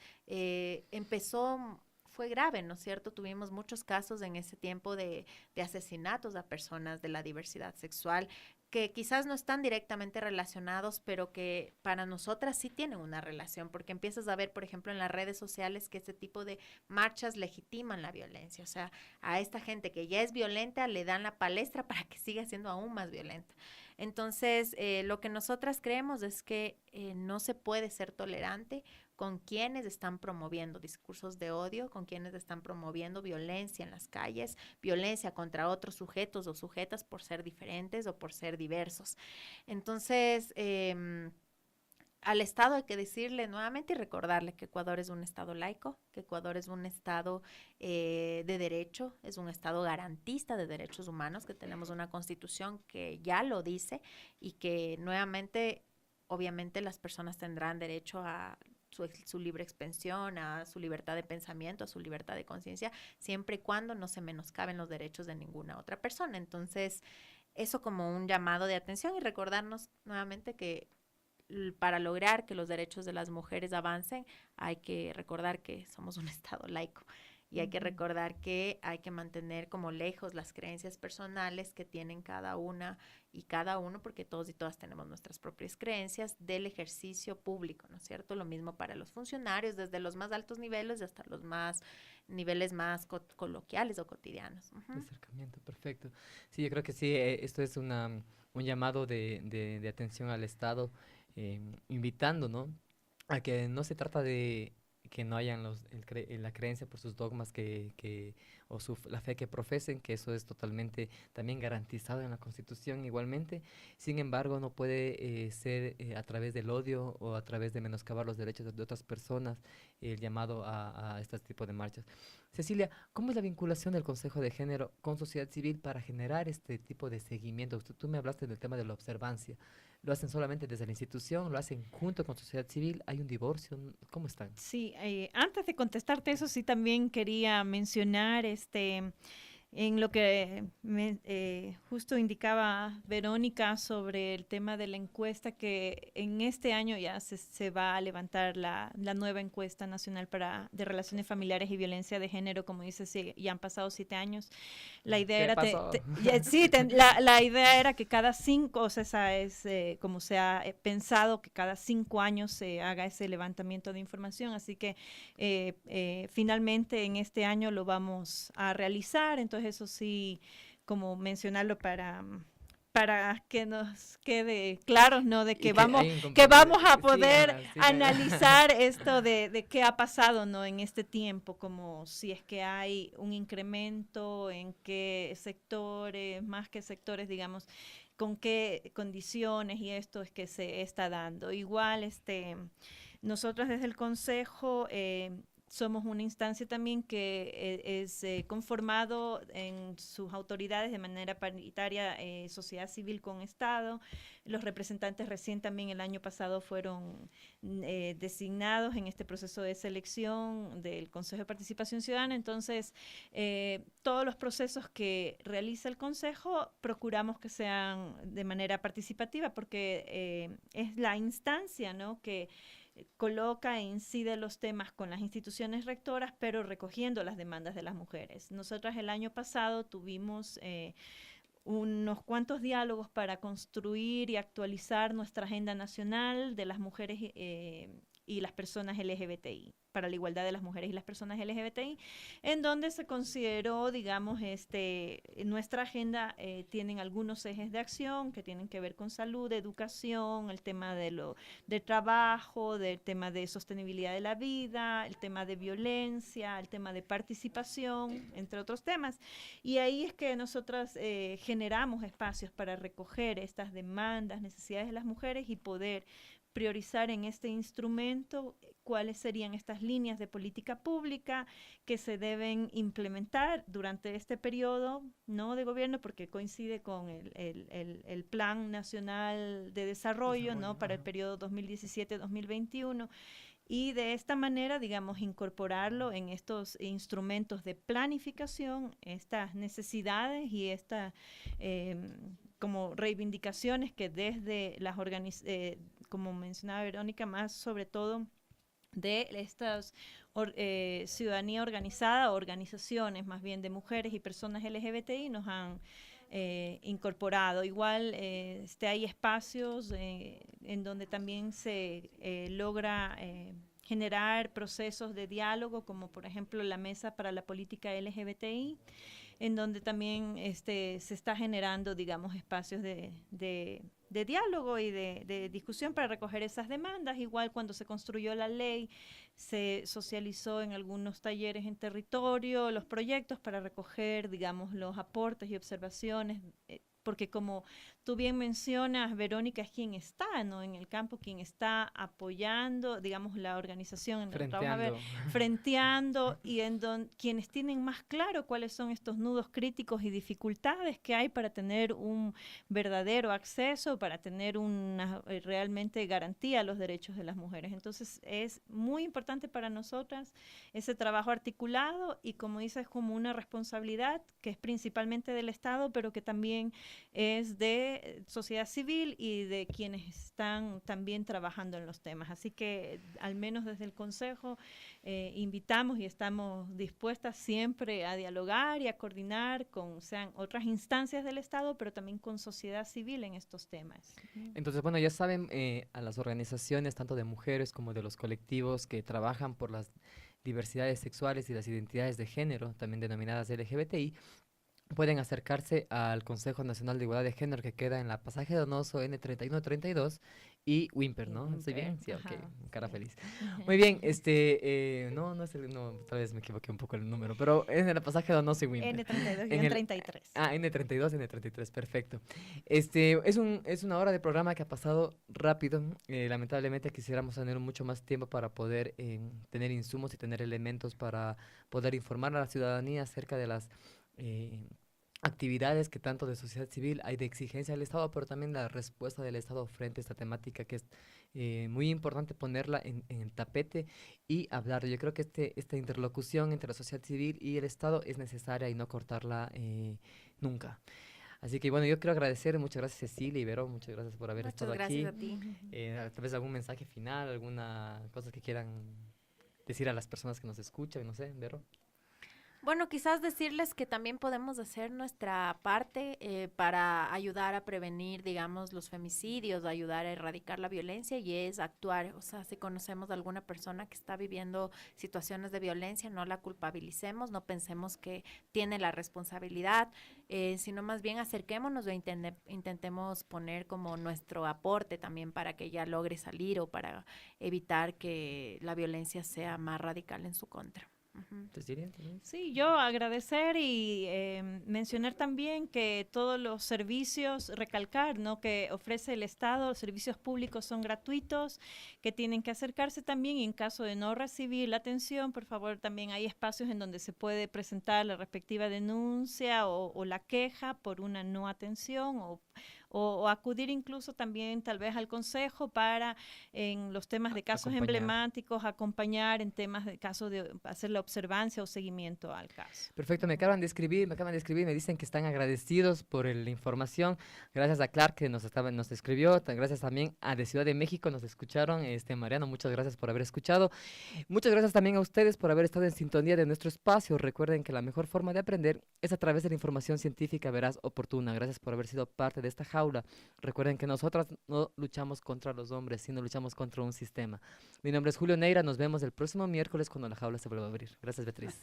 fue grave, ¿no es cierto? Tuvimos muchos casos en ese tiempo de asesinatos a personas de la diversidad sexual que quizás no están directamente relacionados, pero que para nosotras sí tienen una relación, porque empiezas a ver, por ejemplo, en las redes sociales que ese tipo de marchas legitiman la violencia. O sea, a esta gente que ya es violenta le dan la palestra para que siga siendo aún más violenta. Entonces, lo que nosotras creemos es que no se puede ser tolerante con quienes están promoviendo discursos de odio, con quienes están promoviendo violencia en las calles, violencia contra otros sujetos o sujetas por ser diferentes o por ser diversos. Entonces, al Estado hay que decirle nuevamente y recordarle que Ecuador es un Estado laico, que Ecuador es un Estado de derecho, es un Estado garantista de derechos humanos, que tenemos una Constitución que ya lo dice y que nuevamente, obviamente, las personas tendrán derecho a su libre expresión, a su libertad de pensamiento, a su libertad de conciencia, siempre y cuando no se menoscaben los derechos de ninguna otra persona. Entonces, eso como un llamado de atención y recordarnos nuevamente que para lograr que los derechos de las mujeres avancen, hay que recordar que somos un Estado laico y hay que recordar que hay que mantener como lejos las creencias personales que tienen cada una y cada uno, porque todos y todas tenemos nuestras propias creencias, del ejercicio público, ¿no es cierto? Lo mismo para los funcionarios, desde los más altos niveles hasta los niveles más coloquiales o cotidianos. De acercamiento, perfecto. Sí, yo creo que sí, esto es un llamado de atención al Estado, invitando, ¿no?, a que no se trata de que no hayan la creencia por sus dogmas o la fe que profesen, que eso es totalmente también garantizado en la Constitución igualmente. Sin embargo, no puede ser a través del odio o a través de menoscabar los derechos de otras personas el llamado a este tipo de marchas. Cecilia, ¿cómo es la vinculación del Consejo de Género con sociedad civil para generar este tipo de seguimiento? Tú me hablaste del tema de la observancia. ¿Lo hacen solamente desde la institución? ¿Lo hacen junto con sociedad civil? ¿Hay un divorcio? ¿Cómo están? Sí, antes de contestarte eso, sí también quería mencionar en lo que justo indicaba Verónica sobre el tema de la encuesta, que en este año ya se va a levantar la nueva encuesta nacional de relaciones familiares y violencia de género. Como dices, sí, ya han pasado 7 años. La idea era la idea era que cada 5, o sea, esa es como se ha pensado, que cada 5 años se haga ese levantamiento de información. Así que finalmente en este año lo vamos a realizar. Entonces eso sí, como mencionarlo para que nos quede claro, ¿no?, de que vamos a poder analizar esto de qué ha pasado, ¿no?, en este tiempo, como si es que hay un incremento, en qué sectores, más que sectores, digamos, con qué condiciones, y esto es que se está dando. Igual, nosotros desde el Consejo somos una instancia también que es conformado en sus autoridades de manera paritaria, sociedad civil con Estado. Los representantes recién también el año pasado fueron designados en este proceso de selección del Consejo de Participación Ciudadana. Entonces, todos los procesos que realiza el Consejo procuramos que sean de manera participativa, porque es la instancia, ¿no?, que coloca e incide los temas con las instituciones rectoras, pero recogiendo las demandas de las mujeres. Nosotras el año pasado tuvimos unos cuantos diálogos para construir y actualizar nuestra agenda nacional de las mujeres y las personas LGBTI, para la igualdad de las mujeres y las personas LGBTI, en donde se consideró, digamos, nuestra agenda tienen algunos ejes de acción que tienen que ver con salud, educación, el tema de trabajo, del tema de sostenibilidad de la vida, el tema de violencia, el tema de participación, entre otros temas. Y ahí es que nosotras generamos espacios para recoger estas demandas, necesidades de las mujeres y poder priorizar en este instrumento cuáles serían estas líneas de política pública que se deben implementar durante este periodo, ¿no?, de gobierno, porque coincide con el Plan Nacional de Desarrollo, ¿no?, para el periodo 2017-2021. Y de esta manera, digamos, incorporarlo en estos instrumentos de planificación, estas necesidades y estas como reivindicaciones que desde las como mencionaba Verónica, más sobre todo de estas ciudadanía organizada, organizaciones más bien de mujeres y personas LGBTI nos han incorporado. Igual hay espacios en donde también se logra generar procesos de diálogo, como por ejemplo la Mesa para la Política LGBTI, en donde también se está generando, digamos, espacios de diálogo y de discusión para recoger esas demandas. Igual cuando se construyó la ley, se socializó en algunos talleres en territorio los proyectos para recoger, digamos, los aportes y observaciones, porque como tú bien mencionas, Verónica es quien está, ¿no?, en el campo, quien está apoyando, digamos, la organización en donde trabaja, frenteando y quienes tienen más claro cuáles son estos nudos críticos y dificultades que hay para tener un verdadero acceso, para tener una realmente garantía a los derechos de las mujeres. Entonces es muy importante para nosotras ese trabajo articulado y, como dices, como una responsabilidad que es principalmente del Estado, pero que también es de sociedad civil y de quienes están también trabajando en los temas. Así que al menos desde el Consejo invitamos y estamos dispuestas siempre a dialogar y a coordinar con sean otras instancias del Estado, pero también con sociedad civil en estos temas. Entonces, bueno, ya saben, a las organizaciones, tanto de mujeres como de los colectivos que trabajan por las diversidades sexuales y las identidades de género, también denominadas LGBTI, pueden acercarse al Consejo Nacional de Igualdad de Género, que queda en la Pasaje Donoso N3132 y Wimper, ¿no? ¿Estoy bien? Sí, ok, cara feliz. Muy bien, no es no, tal vez me equivoqué un poco el número, pero es en la Pasaje Donoso y Wimper. N32 y N33. N32, N33, perfecto. Es una hora de programa que ha pasado rápido. Lamentablemente quisiéramos tener mucho más tiempo para poder tener insumos y tener elementos para poder informar a la ciudadanía acerca de las actividades que tanto de sociedad civil hay de exigencia del Estado, pero también la respuesta del Estado frente a esta temática que es muy importante ponerla en el tapete y hablar. Yo creo que esta interlocución entre la sociedad civil y el Estado es necesaria y no cortarla nunca. Así que bueno, yo quiero agradecer, muchas gracias Cecilia y Vero, muchas gracias por haber estado aquí. Muchas gracias a ti. Tal vez algún mensaje final, alguna cosa que quieran decir a las personas que nos escuchan, no sé, Vero. Bueno, quizás decirles que también podemos hacer nuestra parte para ayudar a prevenir, digamos, los femicidios, ayudar a erradicar la violencia, y es actuar. O sea, si conocemos a alguna persona que está viviendo situaciones de violencia, no la culpabilicemos, no pensemos que tiene la responsabilidad, sino más bien acerquémonos e intentemos poner como nuestro aporte también para que ella logre salir o para evitar que la violencia sea más radical en su contra. Sí, yo agradecer y mencionar también que todos los servicios, recalcar, ¿no?, que ofrece el Estado, los servicios públicos son gratuitos, que tienen que acercarse también y en caso de no recibir la atención, por favor, también hay espacios en donde se puede presentar la respectiva denuncia o la queja por una no atención o acudir incluso también tal vez al consejo para en los temas de casos emblemáticos acompañar en temas de casos de hacer la observancia o seguimiento al caso. Perfecto, me acaban de escribir, me dicen que están agradecidos por la información. Gracias a Clark que nos escribió, gracias también a de Ciudad de México, nos escucharon. Mariano, muchas gracias por haber escuchado. Muchas gracias también a ustedes por haber estado en sintonía de nuestro espacio. Recuerden que la mejor forma de aprender es a través de la información científica veraz, oportuna. Gracias por haber sido parte de esta jaula. Recuerden que nosotras no luchamos contra los hombres, sino luchamos contra un sistema. Mi nombre es Julio Neira, nos vemos el próximo miércoles cuando la jaula se vuelva a abrir. Gracias, Beatriz.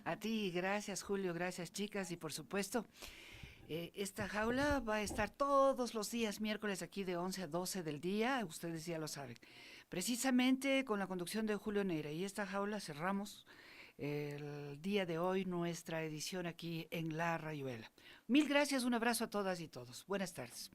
A ti, gracias Julio, gracias chicas, y por supuesto, esta jaula va a estar todos los días miércoles aquí de 11 a 12 del día, ustedes ya lo saben, precisamente con la conducción de Julio Neira, y esta jaula cerramos el día de hoy nuestra edición aquí en La Rayuela. Mil gracias, un abrazo a todas y todos. Buenas tardes.